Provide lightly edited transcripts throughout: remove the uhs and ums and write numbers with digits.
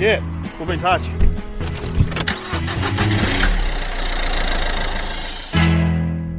Yeah, we'll be in touch.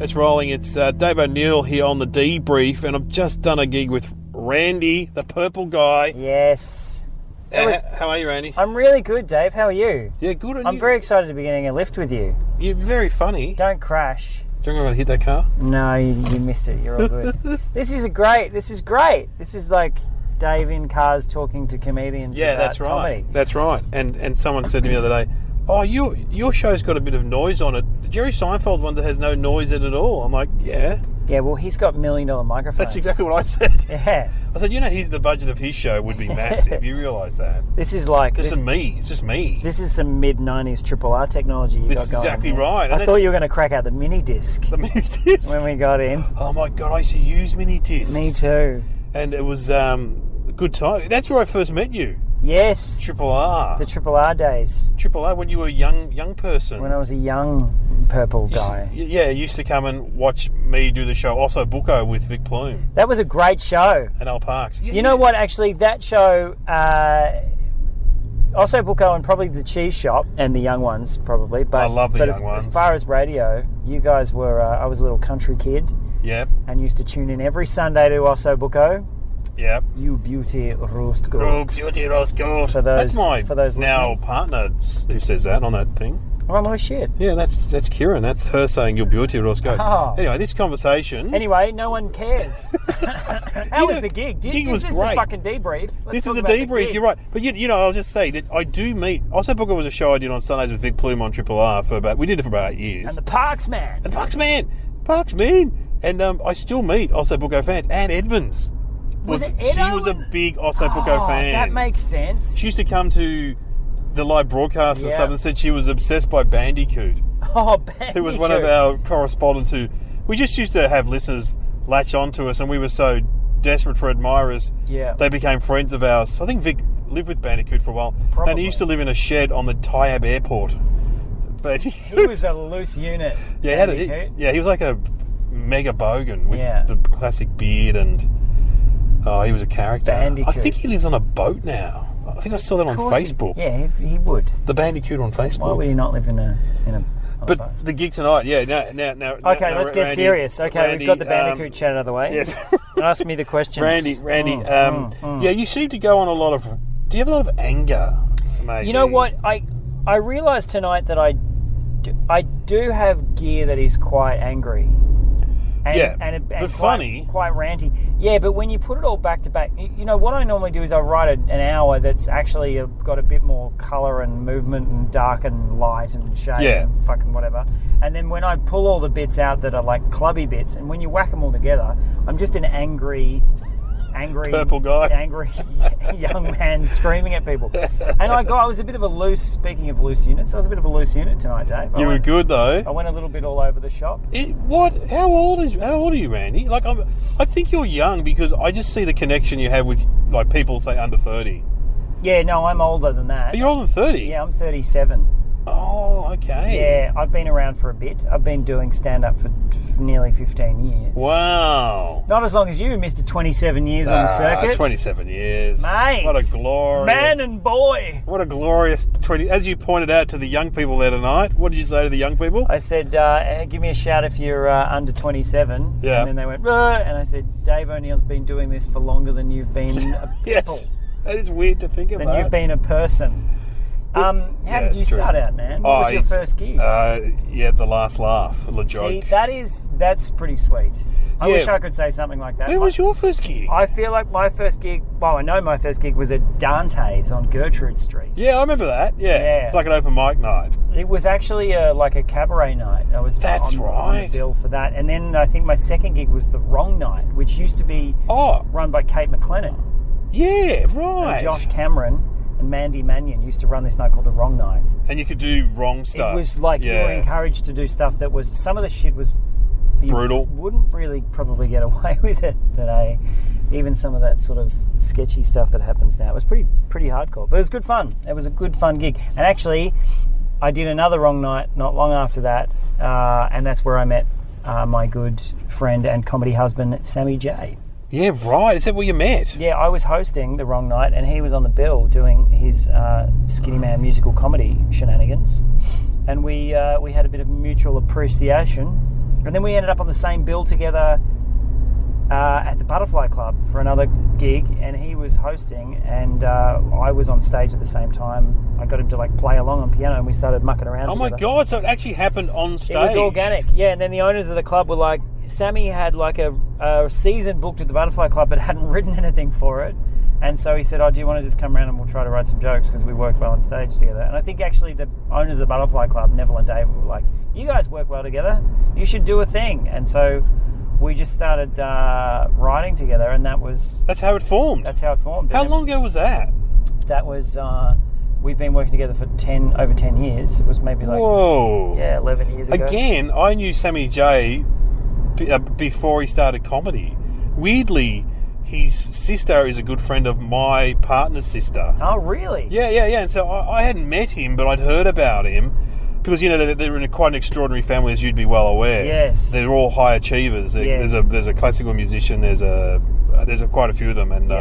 It's rolling. It's Dave O'Neill here on the Debrief, and I've just done a gig with Randy, the purple guy. Yes. How are you, Randy? I'm really good, Dave. How are you? Yeah, good. I'm very excited to be getting a lift with you. You're very funny. Don't crash. Do you think I'm going to hit that car? No, you missed it. You're all good. This is great. This is like Dave in cars talking to comedians about that's right. comedy. That's right. And someone said to me the other day, oh, your show's got a bit of noise on it. Jerry Seinfeld one that has no noise in it at all. I'm like, yeah. Yeah, well, he's got $1 million microphones. That's exactly what I said. Yeah. I said, the budget of his show would be massive. You realise that? This is like... It's just me. This is some mid-90s Triple R technology you got going. This is exactly here. right. I thought you were going to crack out the mini disc. The mini disc? When we got in. Oh, my God, I used to use mini discs. Me too. And it was a good time. That's where I first met you. Yes. Triple R. The Triple R days. Triple R, when you were a young person. When I was a young purple guy. You used to come and watch me do the show, also Bucko with Vic Plume. That was a great show. And Al Parks. You know what, actually, that show, also Bucko and probably The Cheese Shop, and the young ones, probably. But, I love the young ones. As far as radio, you guys were, I was a little country kid. Yep. And used to tune in every Sunday to Also Bucko. Yep. You beauty roast goat. Oh, beauty roast goat. That's my now listening. partner who says that on that thing. Oh, no shit. Yeah, that's Kieran. That's her saying your beauty roast goat. Oh. Anyway, this conversation... Anyway, no one cares. How was the gig? Gig was this great. is a fucking debrief. This is a debrief, you're right. But I'll just say that I do meet... Also Booker was a show I did on Sundays with Vic Plume on Triple R we did it for about 8 years. And the Parks Man. And I still meet Also Booker fans. Anne Edmonds. She was a big Also Bucko fan. That makes sense. She used to come to the live broadcast and Yeah. stuff and said she was obsessed by Bandicoot. Oh, Bandicoot. Who was one of our correspondents who... We just used to have listeners latch onto us, and we were so desperate for admirers. Yeah. They became friends of ours. I think Vic lived with Bandicoot for a while. Probably. And he used to live in a shed on the Tyab airport. He was a loose unit. Yeah, he was like a mega bogan with Yeah. the classic beard and... Oh, he was a character. Bandicoot. I think he lives on a boat now. I think I saw that on Facebook. He would. The Bandicoot on Facebook. Why would he not live in a on a boat? The gig tonight, now. Okay, let's get serious. Okay, Randy, we've got the Bandicoot chat out of the way. Yeah. Ask me the questions. Randy. Yeah, you seem to go on a lot of... Do you have a lot of anger, maybe? You know what? I realised tonight that I do have gear that is quite angry. And funny. Quite ranty. Yeah, but when you put it all back to back, what I normally do is I write an hour that's actually got a bit more colour and movement and dark and light and shade and fucking whatever. And then when I pull all the bits out that are like clubby bits, and when you whack them all together, I'm just an angry purple guy, angry young man screaming at people. And I was a bit of a loose. Speaking of loose units, I was a bit of a loose unit tonight, Dave. You were good though. I went a little bit all over the shop. How old are you, Randy? Like, I think you're young because I just see the connection you have with like people say under 30. Yeah, no, I'm older than that. Are you older than 30? Yeah, I'm 37. Oh, okay. Yeah, I've been around for a bit. I've been doing stand-up for nearly 15 years. Wow. Not as long as you, Mr. 27 years on the circuit. 27 years. Mate. What a glorious... Man and boy. What a glorious 20... As you pointed out to the young people there tonight, what did you say to the young people? I said, give me a shout if you're under 27. Yeah. And then they went, and I said, Dave O'Neill's been doing this for longer than you've been a Yes. people. That is weird to think about. Than you've been a person. How did you start out, man? What was your first gig? The Last Laugh, La Joke. See, that's pretty sweet. I wish I could say something like that. Where was your first gig? I feel like my first gig, I know my first gig was at Dante's on Gertrude Street. Yeah, I remember that. Yeah. It's like an open mic night. It was actually like a cabaret night. I was on the bill for that. And then I think my second gig was The Wrong Night, which used to be run by Kate McLennan. Yeah, right. And Josh Cameron and Mandy Mannion used to run this night called The Wrong Night. And you could do wrong stuff. It was like you were encouraged to do stuff that was... Some of the shit was... brutal. Wouldn't really probably get away with it today. Even some of that sort of sketchy stuff that happens now. It was pretty hardcore. But it was good fun. It was a good fun gig. And actually, I did another Wrong Night not long after that. And that's where I met my good friend and comedy husband, Sammy J. Yeah, right. Is that where you met? Yeah, I was hosting the wrong night, and he was on the bill doing his Skinny Man musical comedy shenanigans, and we had a bit of mutual appreciation, and then we ended up on the same bill together at the Butterfly Club for another gig, and he was hosting, and I was on stage at the same time. I got him to play along on piano, and we started mucking around together. Oh my God, so it actually happened on stage? It was organic, yeah, and then the owners of the club were like, Sammy had a season booked at the Butterfly Club but hadn't written anything for it, and so he said, do you want to just come around and we'll try to write some jokes, because we worked well on stage together. And I think actually the owners of the Butterfly Club, Neville and Dave, were like, you guys work well together, you should do a thing. And so we just started writing together, and that's how it formed. That's how it formed. How long ago was that? That was we've been working together for over 10 years. It was maybe 11 years ago. Again, I knew Sammy J before he started comedy. Weirdly, his sister is a good friend of my partner's sister. Oh, really? Yeah. And so I hadn't met him, but I'd heard about him because, they're in quite an extraordinary family, as you'd be well aware. Yes. They're all high achievers. Yes. There's a classical musician. There's quite a few of them, and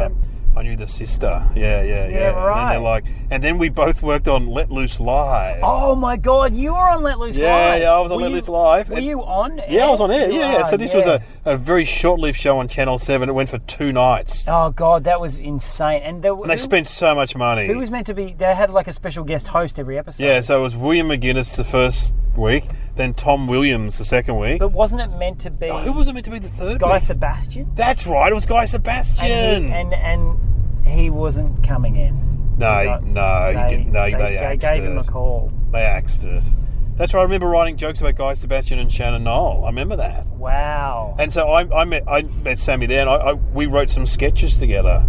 I knew the sister. Yeah. Right. And then we both worked on Let Loose Live. Oh my God, you were on Let Loose Live. Yeah, I was on Let Loose Live. Were you on air? Yeah, I was on air. Yeah. So this was a very short-lived show on Channel 7. It went for 2 nights. Oh God, that was insane. And they spent so much money. Who was meant to be? They had a special guest host every episode. Yeah, so it was William McGuinness the first week, then Tom Williams the second week. But wasn't it meant to be? Who was it meant to be the third week? Guy Sebastian. That's right. It was Guy Sebastian. And he wasn't coming in. They axed gave him a call. They axed it. That's right. I remember writing jokes about Guy Sebastian and Shannon Knoll. I remember that. Wow. And so I met Sammy there, and we wrote some sketches together.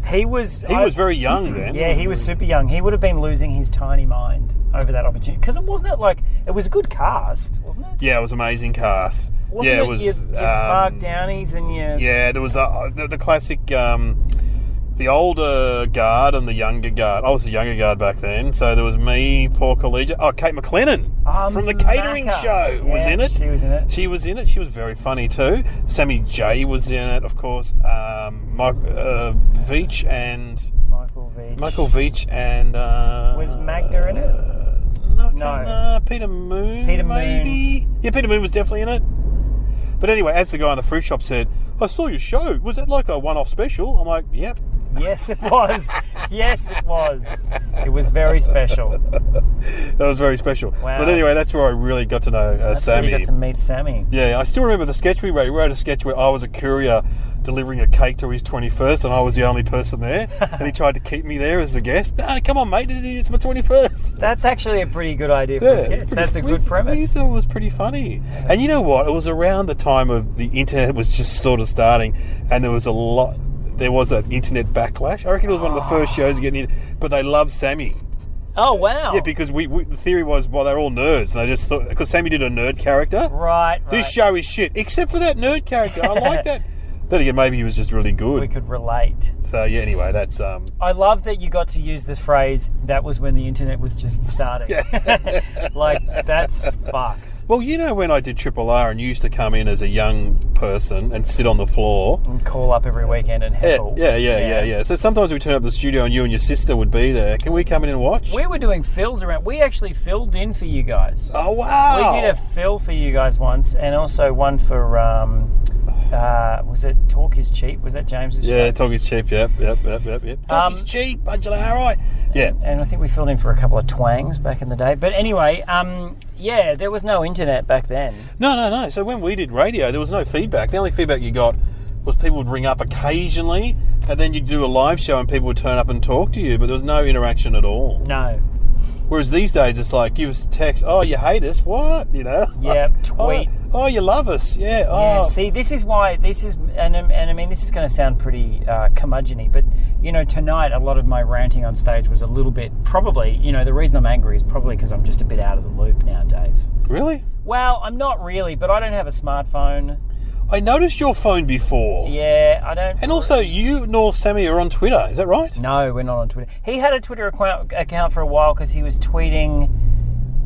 He was very young then. Yeah, he was super young. He would have been losing his tiny mind over that opportunity, because it was a good cast, wasn't it? Yeah, it was an amazing cast. Wasn't it was your Mark Downeys and your... Yeah, there was the classic. The older guard and the younger guard. I was the younger guard back then, so there was me, Paul Collegiate. Oh, Kate McLennan from the catering show was in it. She was in it. She was in it. She was very funny too. Sammy J was in it, of course. Michael Veach and was Magda in it? No. Peter Moon. Maybe. Yeah, Peter Moon was definitely in it. But anyway, as the guy in the fruit shop said, I saw your show. Was that like a one-off special? I'm like, yep. Yes, it was. Yes, it was. It was very special. That was very special. Wow. But anyway, that's where I really got to know that's Sammy. Where you got to meet Sammy. Yeah, I still remember the sketch we wrote. We wrote a sketch where I was a courier delivering a cake to his 21st, and I was the only person there. And he tried to keep me there as the guest. No, come on, mate. It's my 21st. That's actually a pretty good idea for a sketch. That's a good premise. We thought it was pretty funny. And you know what? It was around the time of the internet was just sort of starting, and there was an internet backlash. I reckon it was one of the first shows getting in, but they loved Sammy. Oh, wow. Yeah, because the theory was, they're all nerds, and they just thought, because Sammy did a nerd character. Right. This show is shit, except for that nerd character. I like that. Then again, maybe he was just really good. We could relate. So, yeah, anyway, that's... I love that you got to use this phrase, that was when the internet was just starting. That's fucked. Well, when I did Triple R and you used to come in as a young person and sit on the floor. And call up every weekend and heckle. Yeah. So sometimes we turn up the studio and you and your sister would be there. Can we come in and watch? We were doing fills around. We actually filled in for you guys. Oh, wow. We did a fill for you guys once, and also one for... was it Talk Is Cheap? Was that James's show? Yeah, Talk Is Cheap, yep. Talk Is Cheap, Angela, all right. Yeah. And I think we filled in for a couple of twangs back in the day. But anyway, there was no internet back then. No. So when we did radio, there was no feedback. The only feedback you got was people would ring up occasionally, and then you'd do a live show and people would turn up and talk to you, but there was no interaction at all. No. Whereas these days, it's like, give us a text, oh, you hate us, what? Yeah, tweet. Oh, you love us, yeah. Oh. Yeah, see, this is why, and I mean, this is going to sound pretty curmudgeon-y, but, tonight, a lot of my ranting on stage was a little bit, probably, the reason I'm angry is probably because I'm just a bit out of the loop now, Dave. Really? Well, I'm not really, but I don't have a smartphone. I noticed your phone before. Yeah, I don't... And also, you nor Sammy are on Twitter, is that right? No, we're not on Twitter. He had a Twitter account for a while because he was tweeting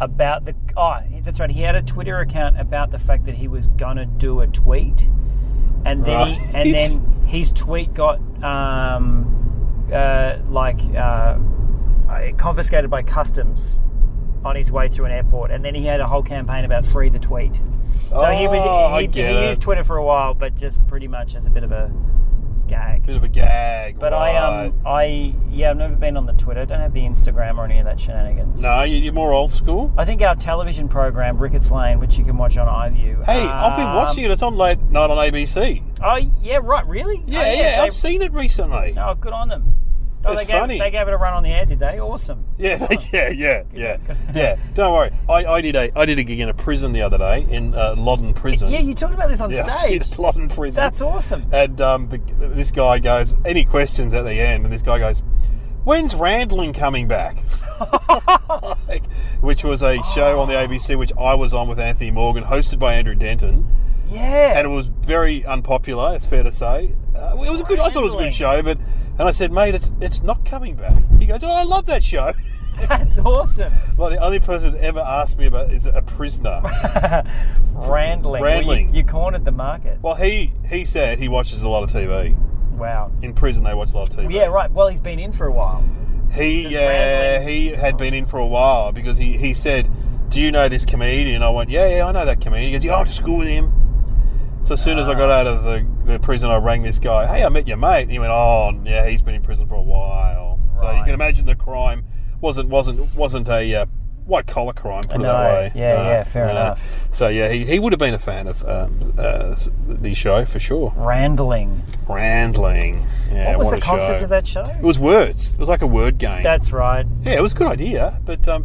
about the... Oh, that's right. He had a Twitter account about the fact that he was going to do a tweet. and then then his tweet got confiscated by customs on his way through an airport, and then he had a whole campaign about free the tweet. So he used Twitter for a while, but just pretty much as a bit of a gag. But right. I've never been on the Twitter. Don't have the Instagram or any of that shenanigans. No, you're more old school. I think our television program, Ricketts Lane, which you can watch on iView. Hey, I've been watching it. It's on late night on ABC. Oh yeah, right. Really? Yeah, I've seen it recently. Oh, good on them. Oh, it's funny. They gave it a run on the air, did they? Awesome. Yeah. Don't worry. I did a gig in a prison the other day in Loddon Prison. Yeah, you talked about this on stage. I did Loddon Prison. That's awesome. And this guy goes, any questions at the end? And this guy goes, when's Randling coming back? Which was a show on the ABC which I was on with Anthony Morgan, hosted by Andrew Denton. Yeah. And it was very unpopular, it's fair to say. It was I thought it was a good show, and I said, mate, it's not coming back. He goes, oh, I love that show. That's awesome. Well, the only person who's ever asked me about is a prisoner. Randling. Well, you cornered the market. Well, he said he watches a lot of TV. Wow. In prison, they watch a lot of TV. Yeah, right. Well, he's been in for a while. He had been in for a while because he said, do you know this comedian? I went, yeah, I know that comedian. He goes, I went to school with him. So as soon as I got out of the prison, I rang this guy. Hey, I met your mate. And he went, oh, yeah, he's been in prison for a while. Right. So you can imagine the crime wasn't a white collar crime. Put it that way. Yeah, fair enough. So yeah, he would have been a fan of the show for sure. Randling. Yeah. What was the concept of that show? It was words. It was like a word game. That's right. Yeah, it was a good idea, but I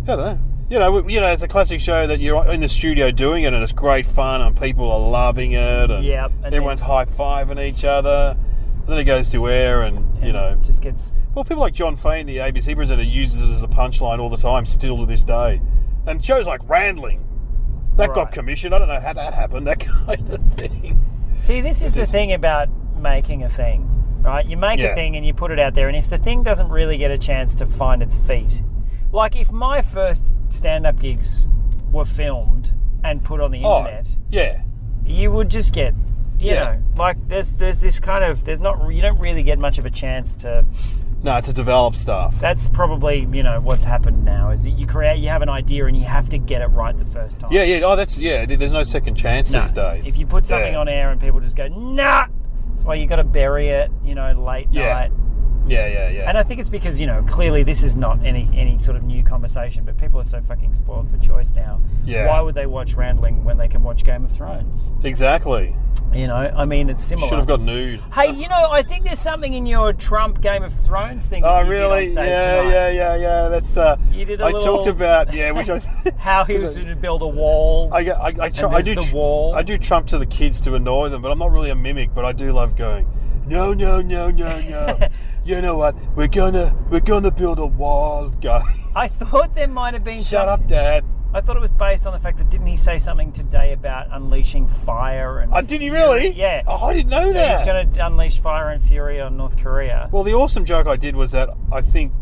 don't know. You know, it's a classic show that you're in the studio doing it, and it's great fun, and people are loving it, and everyone's high-fiving each other. And then it goes to air, and just gets. Well, people like John Fane, the ABC presenter, uses it as a punchline all the time, still to this day. And shows like Randling, that got commissioned. I don't know how that happened. That kind of thing. See, this is the thing about making a thing, right? You make a thing and you put it out there, and if the thing doesn't really get a chance to find its feet. Like, if my first stand-up gigs were filmed and put on the internet, you would just get, you know, like there's this kind of you don't really get much of a chance to develop stuff. That's probably what's happened now is that you have an idea and you have to get it right the first time. There's no second chance these days. If you put something on air and people just go nah, that's why you got to bury it, late night. Yeah. And I think it's because, clearly this is not any sort of new conversation, but people are so fucking spoiled for choice now. Yeah. Why would they watch Randling when they can watch Game of Thrones? Exactly. I mean, it's similar. Should have got nude. Hey, I think there's something in your Trump Game of Thrones thing that you really? did on stage tonight. Yeah. That's, you did I talked about, which I... how he was going to build a wall. I do Trump to the kids to annoy them, but I'm not really a mimic, but I do love going, no. You know what? We're gonna build a wall, guy. I thought there might have been. Shut up, Dad. I thought it was based on the fact that didn't he say something today about unleashing fire and? Did he really? Yeah. Oh, I didn't know that. He's going to unleash fire and fury on North Korea. Well, the awesome joke I did was that I think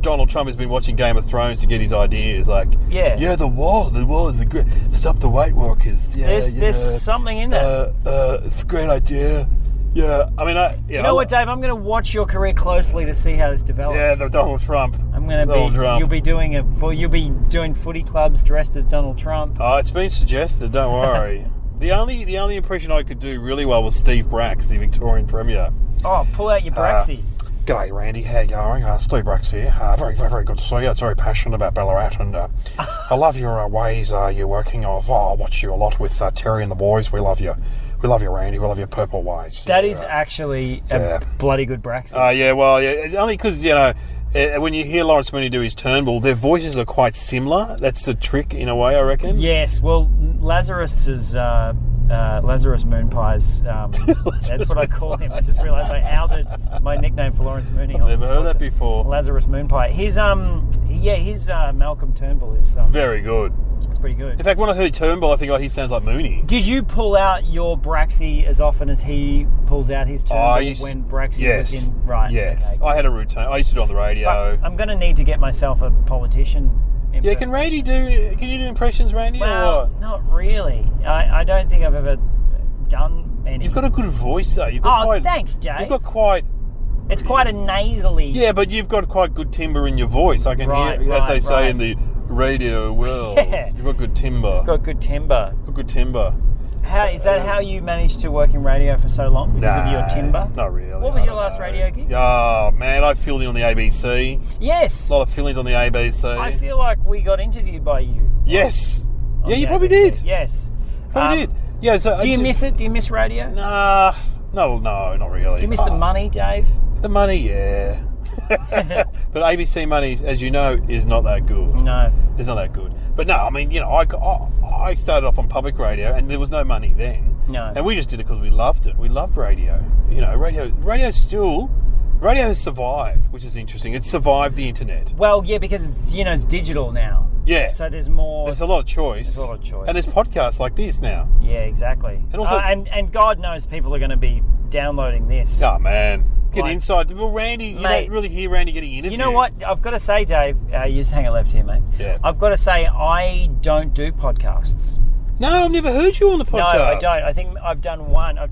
Donald Trump has been watching Game of Thrones to get his ideas. Like, the wall is a great. Stop the white walkers. Yeah, there's something in that. It's a great idea. Yeah, I mean, you know what, Dave? I'm going to watch your career closely to see how this develops. Yeah, the Donald Trump. You'll be doing footy clubs dressed as Donald Trump. Oh, it's been suggested. Don't worry. The only impression I could do really well was Steve Bracks, the Victorian Premier. Oh, pull out your Braxy. G'day, Randy. How you going? Steve Bracks here. Very, very, very good to see you. It's very passionate about Ballarat, and I love your ways you're working. I watch you a lot with Terry and the boys. We love you. We love you, Randy. We love your purple ways. That is actually a bloody good Braxy. It's only because, when you hear Lawrence Mooney do his Turnbull, their voices are quite similar. That's the trick, in a way, I reckon. Yes, well, Lazarus Moonpies, that's what I call him. I just realised I outed my nickname for Lawrence Mooney. I've never heard that before. Lazarus Moonpie. His Malcolm Turnbull is... very good. It's pretty good. In fact, when I heard Turnbull, I think he sounds like Mooney. Did you pull out your Braxy as often as he pulls out his Turnbull when Braxy was in... Right. Yes. Okay. I had a routine. I used to do it on the radio. I'm going to need to get myself a politician. Yeah, can you do impressions, Randy? Well, not really. I don't think I've ever done any. You've got a good voice, though. You've got thanks, Dave. You've got quite... It's quite a nasally... Yeah, but you've got quite good timbre in your voice. I can hear, as they say in the radio world. Yeah. You've got good timbre. Got good timbre. Got good timbre. Is that how you managed to work in radio for so long? Because of your timbre? Not really. What was your last radio gig? Oh, man, I filled in on the ABC. Yes. A lot of fill-ins on the ABC. I feel like we got interviewed by you. Yes. On Yeah, you the probably ABC. did. Yes. Probably did. Yeah. So Do you miss it? Do you miss radio? Nah. No, not really. Do you miss the money, Dave? The money, yeah. But ABC money, as you know, is not that good. No. It's not that good. But no, I mean, I started off on public radio and there was no money then. No. And we just did it because we loved it. We loved radio. Radio has survived, which is interesting. It's survived the internet. Well, yeah, because it's digital now. Yeah. So there's more... There's a lot of choice. And there's podcasts like this now. Yeah, exactly. And also... and God knows people are going to be downloading this. Oh, man. Get inside. Well, Randy, you don't really hear Randy getting interviewed. You know what? I've got to say, Dave, you just hang a left here, mate. Yeah. I've got to say, I don't do podcasts. No, I've never heard you on the podcast. No, I don't. I think I've done one. I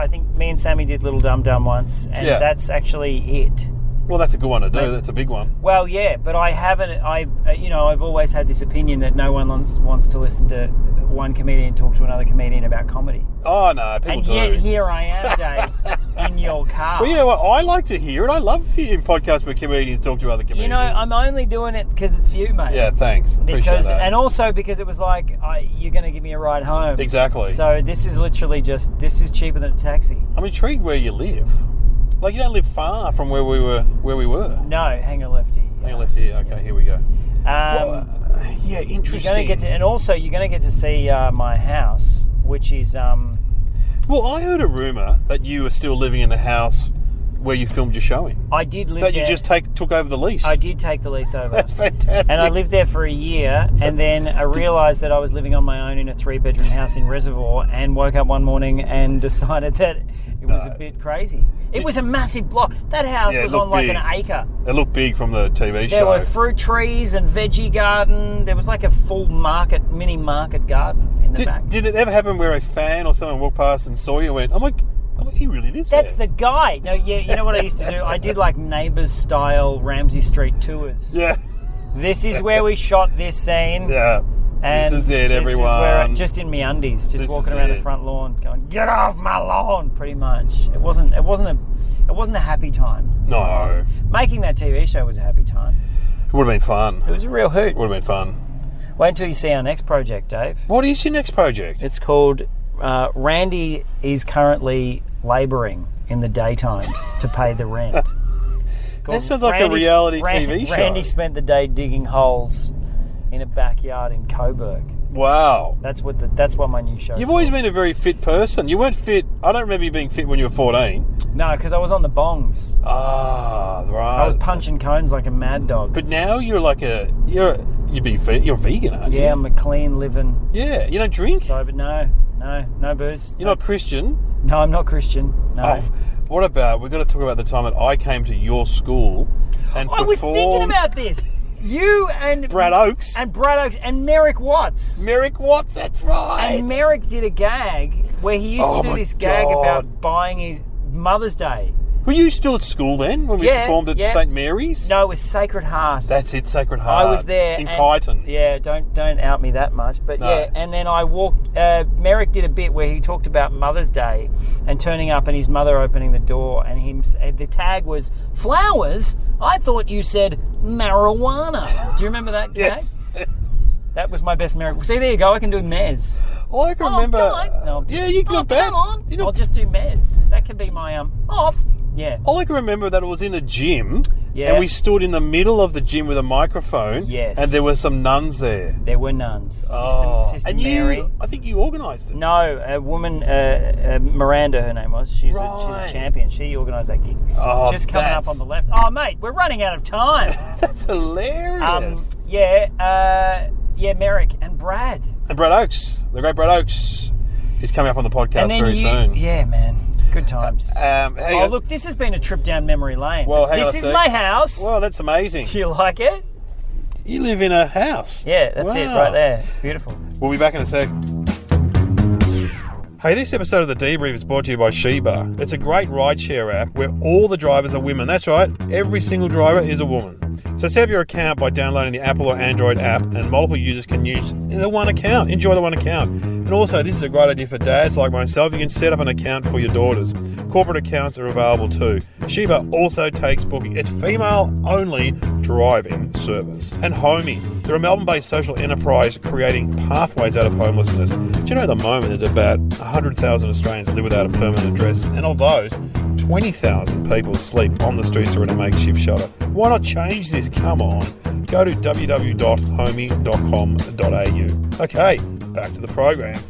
think me and Sammy did Little Dum Dum once, and that's actually it. Well, that's a good one to do. That's a big one. Well, yeah, but I haven't. I've always had this opinion that no one wants to listen to one comedian talk to another comedian about comedy. Oh no, people do. And yet here I am, Dave, in your car. Well, you know what? I like to hear it. I love hearing podcasts where comedians talk to other comedians. I'm only doing it because it's you, mate. Yeah, thanks. Appreciate that. And also because it was like, you're going to give me a ride home. Exactly. So this is literally this is cheaper than a taxi. I'm intrigued where you live. Like, you don't live far from where we were. No, hang a left here. Hang a left here. Okay, here we go. Yeah, interesting. You're going to get to see my house, which is... Well, I heard a rumour that you were still living in the house where you filmed your showing. I did live there. That you just took over the lease. I did take the lease over. That's fantastic. And I lived there for a year, and then I realised that I was living on my own in a 3-bedroom house in Reservoir, and woke up one morning and decided that it was a bit crazy. It was a massive block. That house was on like an acre. It looked big from the TV show. There were fruit trees and veggie garden. There was like a full mini market garden in the back. Did it ever happen where a fan or someone walked past and saw you and went, oh my, he really lives That's there? the guy. No, yeah, you know what I used to do? I did like Neighbours style Ramsay Street tours. Yeah. This is where we shot this scene. Yeah. And this is it, everyone. This is where just in me undies, just walking around the front lawn, going, "Get off my lawn!" Pretty much. It wasn't a happy time. No. Making that TV show was a happy time. It would have been fun. It was a real hoot. Would have been fun. Wait until you see our next project, Dave. What is your next project? It's called Randy is currently labouring in the daytimes to pay the rent. That sounds like a reality TV show. Randy spent the day digging holes in a backyard in Coburg. Wow. That's what my new show is. You've always been a very fit person. You weren't fit. I don't remember you being fit when you were 14. No, because I was on the bongs. Ah, right. I was punching cones like a mad dog. But now you're like you'd be fit. You're vegan, aren't you? Yeah, I'm a clean living. Yeah, you don't drink? But no booze. You're not Christian? No, I'm not Christian. No. Oh, what about, we've got to talk about the time that I came to your school and I was thinking about this. You and Brad Oakes and Merrick Watts. Merrick Watts, that's right. And Merrick did a gag where he used to do this gag about buying his Mother's Day. Were you still at school then when we performed at St. Mary's? No, it was Sacred Heart. That's it, Sacred Heart. I was there in Kyneton. Yeah, don't out me that much, but yeah. And then I walked. Merrick did a bit where he talked about Mother's Day and turning up and his mother opening the door, and the tag was flowers. I thought you said marijuana. Do you remember that? Yes. That was my best Merrick. See, there you go. I can do Mez. All I can remember. No, you can do come on. I'll just do Mez. That can be my off. Yeah. All I can remember that it was in a gym, and we stood in the middle of the gym with a microphone, and there were some nuns there. There were nuns. Sister and Mary. I think you organised it. No, a woman, Miranda, her name was. She's a champion. She organised that gig. Oh, just coming up on the left. Oh, mate, we're running out of time. That's hilarious. Merrick and Brad. And Brad Oakes, the great Brad Oakes, is coming up on the podcast very soon. Yeah, man. Good times. Look, this has been a trip down memory lane. Well, this is my house. Well, that's amazing. Do you like it? You live in a house. Yeah, that's it right there. It's beautiful. We'll be back in a sec. Hey, this episode of The Debrief is brought to you by Sheba. It's a great rideshare app where all the drivers are women. That's right, every single driver is a woman. So set up your account by downloading the Apple or Android app, and multiple users can use the one account. Enjoy the one account. And also, this is a great idea for dads like myself. You can set up an account for your daughters. Corporate accounts are available too. Sheba also takes booking. It's female-only driving service. And Homie, they're a Melbourne-based social enterprise creating pathways out of homelessness. Do you know at the moment there's about 100,000 Australians that live without a permanent address, and of those, 20,000 people sleep on the streets or in a makeshift shelter. Why not change this? Come on. Go to www.homie.com.au. Okay, back to the program.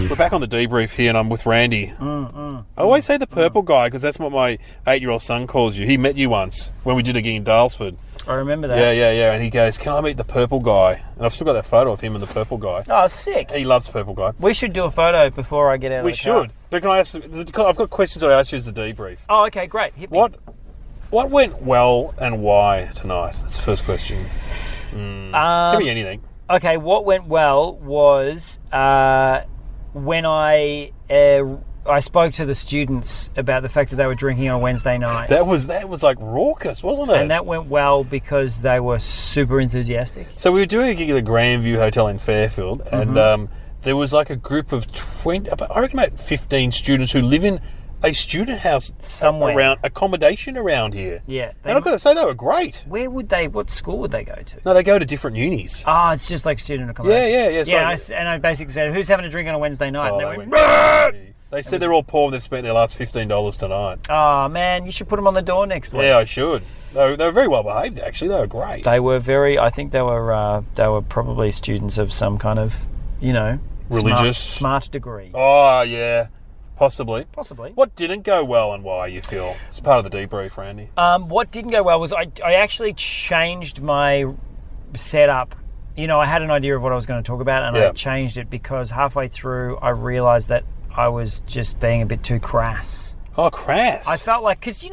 We're back on The Debrief here, and I'm with Randy. I always say the purple guy because that's what my 8-year-old son calls you. He met you once when we did a gig in Dalesford. I remember that. Yeah. And he goes, "Can I meet the purple guy?" And I've still got that photo of him and the purple guy. Oh, sick. He loves purple guy. We should do a photo before I get out of the car. We should. But can I ask? I've got questions that I ask you as a debrief. Oh, okay, great. Hit me. What went well and why tonight? That's the first question. Give me anything. Okay, what went well was when I spoke to the students about the fact that they were drinking on Wednesday night. That was like raucous, wasn't it? And that went well because they were super enthusiastic. So we were doing a gig at the Grandview Hotel in Fairfield, and there was like a group of 20, I reckon about 15 students who live in a student house somewhere around accommodation around here. Yeah. And I've got to say they were great. What school would they go to? No, they go to different unis. Oh, it's just like student accommodation. Yeah. And I basically said, "Who's having a drink on a Wednesday night?" Oh, and they went, they said they're all poor and they've spent their last $15 tonight. "Oh man, you should put them on the door next week." Yeah, I should. They were very well behaved, actually. They were great. They were I think they were probably students of some kind of, religious smart degree. Oh, yeah. Possibly. What didn't go well and why, you feel? It's part of the debrief, Randy. What didn't go well was I actually changed my setup. I had an idea of what I was going to talk about, and I changed it because halfway through I realised that I was just being a bit too crass. Oh, crass. I felt like, because,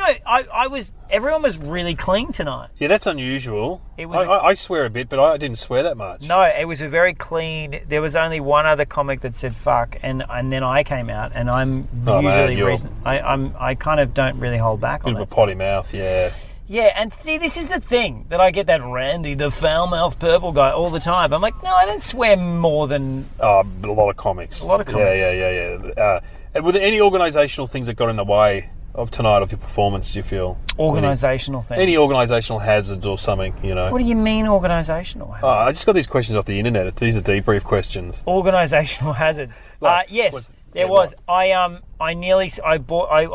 everyone was really clean tonight. Yeah, that's unusual. It was I swear a bit, but I didn't swear that much. No, it was a very clean. There was only one other comic that said fuck, and then I came out, and I'm I kind of don't really hold back on that. Bit of a potty mouth, yeah. Yeah, and see, this is the thing, that I get that Randy, the foul-mouthed purple guy, all the time. I'm like, no, I don't swear more than... a lot of comics. Yeah. Were there any organisational things that got in the way of tonight, of your performance, do you feel? Organisational things? Any organisational hazards or something, What do you mean organisational hazards? I just got these questions off the internet. These are debrief questions. Organisational hazards. Yes. There was. I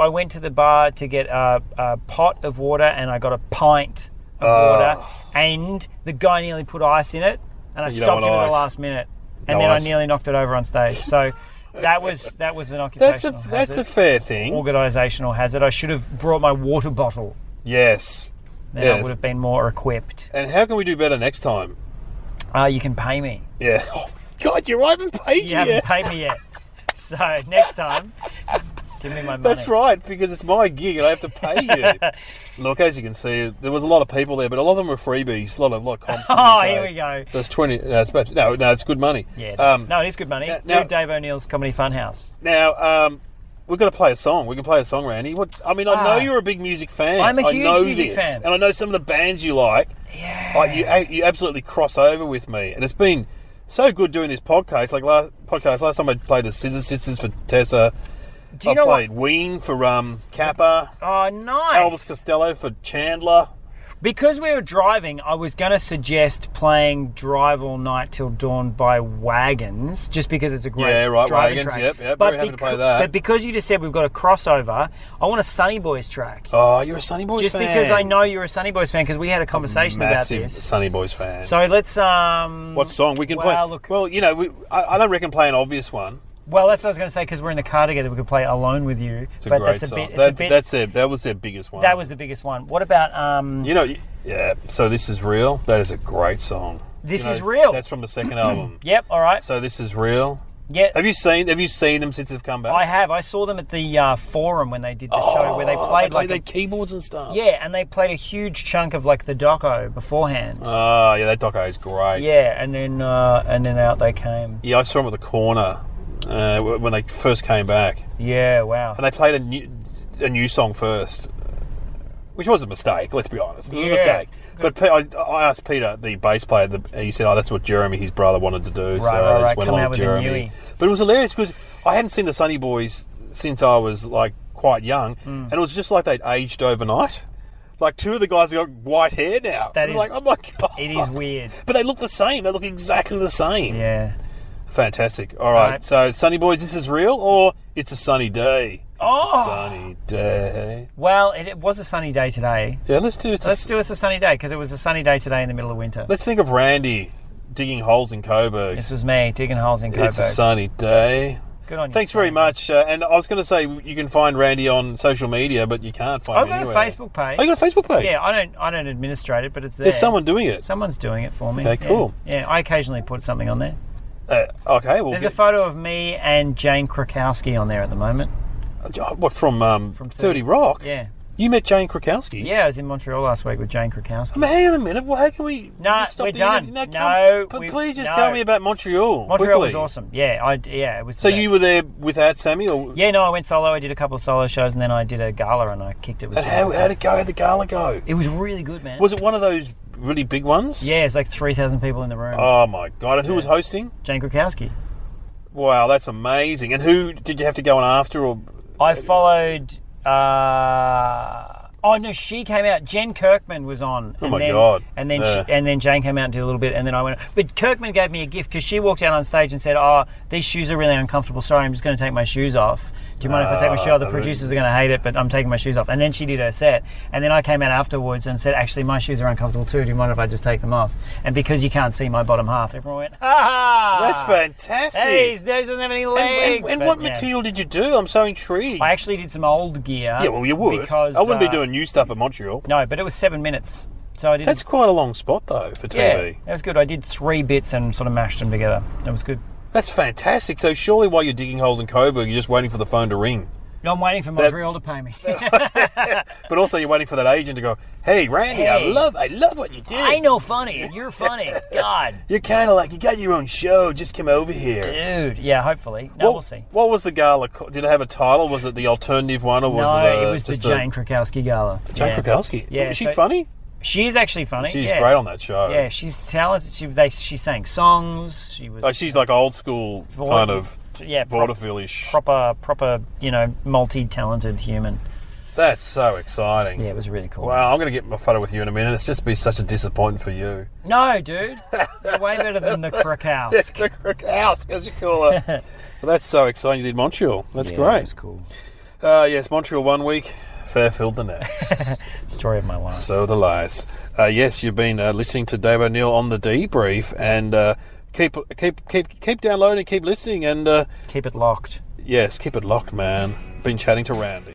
went to the bar to get a pot of water, and I got a pint of water, and the guy nearly put ice in it, and I stopped him at the last minute, and then I nearly knocked it over on stage. So that was an occupational hazard. That's a fair thing. Organisational hazard. I should have brought my water bottle. Yes. Then I would have been more equipped. And how can we do better next time? You can pay me. Yeah. Oh, God, you haven't paid you haven't paid me yet. So next time, give me my money. That's right, because it's my gig and I have to pay you. Look, as you can see, there was a lot of people there, but a lot of them were freebies. A lot of comps. Here we go. So it's 20. No, it's good money. Yeah, it is good money. Do Dave O'Neill's Comedy Funhouse. Now, we're going to play a song. We can play a song, Randy. I know you're a big music fan. I'm a huge music fan, and I know some of the bands you like. Yeah. You absolutely cross over with me, and it's been so good doing this podcast. Last time I played the Scissor Sisters for Tessa. I played Ween for Kappa. Oh, nice. Elvis Costello for Chandler. Because we were driving, I was going to suggest playing Drive All Night Till Dawn by Wagons, just because it's a great Wagons, track. Yep, very happy to play that. But because you just said we've got a crossover, I want a Sunnyboys track. Oh, you're a Sunnyboys fan? Just because I know you're a Sunnyboys fan, because we had a conversation about this. Massive Sunnyboys fan. So let's... what song? We can play... Look, well, I don't reckon play an obvious one. Well, that's what I was going to say, because we're in the car together, we could play Alone With You. It's a great song. That was their biggest one. That was the biggest one. What about... So This Is Real. That is a great song. This Is Real. That's from the second album. Yep, all right. So This Is Real. Yeah. Have you seen them since they've come back? I have. I saw them at the Forum when they did the show, where they played their keyboards and stuff. Yeah, and they played a huge chunk of the doco beforehand. Oh, yeah, that doco is great. Yeah, and then out they came. Yeah, I saw them at the Corner when they first came back. Yeah, wow. And they played a new song first, which was a mistake, let's be honest. It was a mistake. But I asked Peter, the bass player, he said, that's what Jeremy, his brother, wanted to do. Right, so I just Come went along out with with Jeremy. But it was hilarious because I hadn't seen the Sunnyboys since I was like quite young, and it was just like they'd aged overnight. Like, two of the guys have got white hair now. It was like, oh my God. It is weird. But they look the same. They look exactly the same. Yeah. Fantastic. All right. So, Sunnyboys, this is real or it's a sunny day? It's a sunny day. Well, it was a sunny day today. Yeah, let's do it. It's a sunny day because it was a sunny day today in the middle of winter. Let's think of Randy digging holes in Coburg. This was me digging holes in Coburg. It's a sunny day. Good on you. Thanks very much. And I was going to say you can find Randy on social media, but you can't find him anywhere. I've got a Facebook page. Oh, you got a Facebook page? Yeah, I don't administrate it, but it's there. There's someone doing it. Someone's doing it for me. Okay, cool. Yeah, I occasionally put something on there. Okay, well, there's a photo of me and Jane Krakowski on there at the moment. What, from 30 Rock? Yeah. You met Jane Krakowski? Yeah, I was in Montreal last week with Jane Krakowski. Hang on a minute. Well, how can we stop we're the done. interview? Please just tell me about Montreal. Montreal quickly. was awesome. Yeah, it was. So you were there without Sammy? Or? Yeah, no, I went solo. I did a couple of solo shows, and then I did a gala, and I kicked it with. And how'd it go? How'd the gala go? It was really good, man. Was it one of those really big ones? Yeah, it's like 3,000 people in the room. Oh my God! And who was hosting? Jane Krakowski. Wow, that's amazing. And who did you have to go on after? Or I followed. Oh no, she came out. Jen Kirkman was on. Oh my God! And then and then Jane came out and did a little bit, and then I went. But Kirkman gave me a gift because she walked out on stage and said, "Oh, these shoes are really uncomfortable. Sorry, I'm just going to take my shoes off. Do you mind if I take my shoes off? The producers are going to hate it, but I'm taking my shoes off." And then she did her set, and then I came out afterwards and said, "Actually, my shoes are uncomfortable too. Do you mind if I just take them off?" And because you can't see my bottom half, everyone went, "Ha ha! That's fantastic." Hey, his nose doesn't have any legs. And what material did you do? I'm so intrigued. I actually did some old gear. Yeah, well, you would. Because I wouldn't be doing new stuff at Montreal. No, but it was 7 minutes. So I did. That's quite a long spot, though, for TV. Yeah, it was good. I did 3 bits and sort of mashed them together. It was good. That's fantastic. So surely while you're digging holes in Coburg, you're just waiting for the phone to ring. No, I'm waiting for Montreal to pay me. But also you're waiting for that agent to go, "Hey, Randy, I love what you did. I know funny, and you're funny. God. You're kind of like, you got your own show. Just come over here." Dude, yeah, hopefully. No, we'll see. What was the gala? Did it have a title? Was it the alternative one, or was it was the Jane Krakowski gala. Jane Krakowski? Yeah. Was she funny? She is actually funny. She's great on that show. Yeah, she's talented. She sang songs. She was. She's like old school kind of. Yeah, vaudeville-ish. Proper, multi-talented human. That's so exciting. Yeah, it was really cool. Wow, I'm going to get my photo with you in a minute. It's just been such a disappointment for you. No, dude. You're way better than the Krakowski. Yes, the Krakowski, as you call it. Well, that's so exciting. You did Montreal. That's great. That's cool. Yes, Montreal 1 week, Fairfield the next. Story of my life. So the lies. Yes, you've been listening to Dave O'Neill on the Debrief, and keep downloading, keep listening, and keep it locked. Yes, keep it locked, man. Been chatting to Randy.